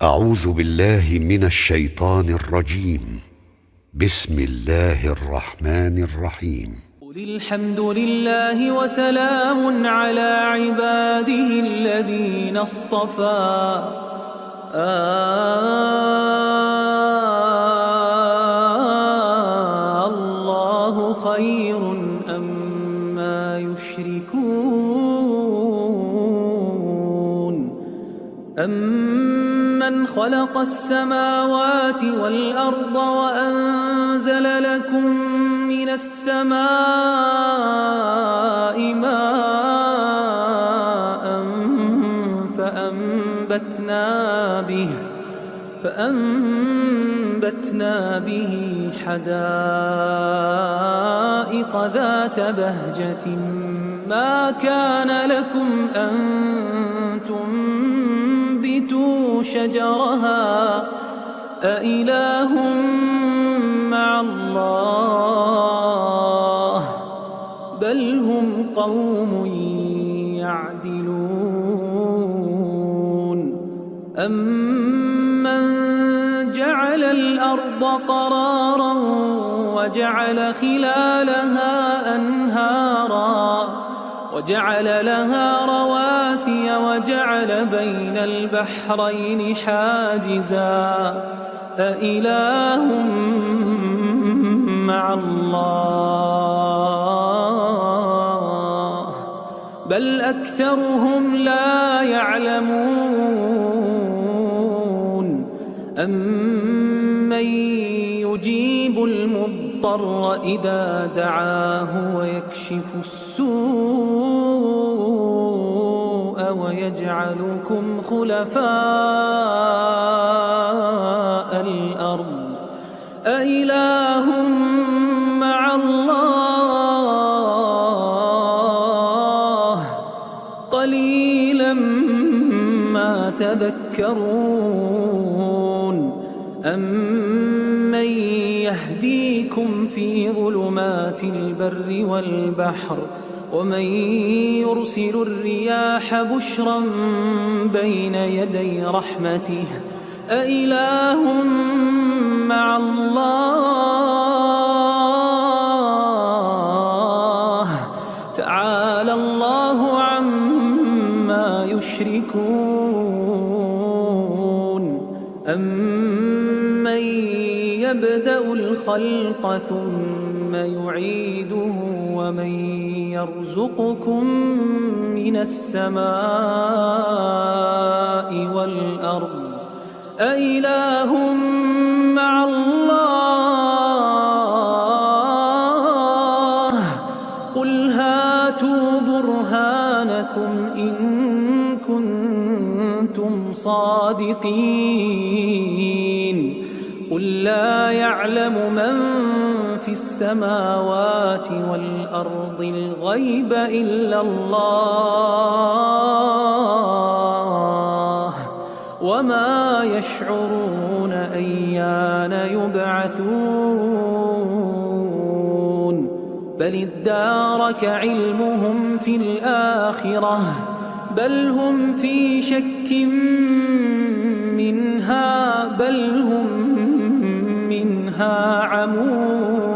أعوذ بالله من الشيطان الرجيم. بسم الله الرحمن الرحيم. قل الحمد لله وسلام على عباده الذين اصطفى. الله خير أما يشركون. أمن خلق السماوات والأرض وأنزل لكم من السماء ماء فأنبتنا به حدائق ذات بهجة ما كان لكم أن تنبتوا شجرها أإله مع الله بل هم قوم يعدلون. أمن جعل الأرض قرارا وجعل خلالها أنهارا وجعل لها رواسي وجعل بين البحرين حاجزا أإله مع الله بل أكثرهم لا يعلمون. أمن يجيب المضطر إذا دعاه ويكشف السوء ويجعلكم خلفاء الأرض أإله مع الله قليلا ما تذكرون. أمن يهديكم في ظلمات البر والبحر ومن يرسل الرياح بشرا بين يدي رحمته أإله مع الله تعالى الله عما يشركون. أمن يبدأ الخلق ثم يعيده ومن يرزقكم من السماء والأرض أإله مع الله قل هاتوا برهانكم إن كنتم صادقين. قل لا يعلم من في السماوات والأرض الغيب إلا الله وما يشعرون أيان يبعثون بل ادارك علمهم في الآخرة بل هم في شك منها بل هم منها عمون.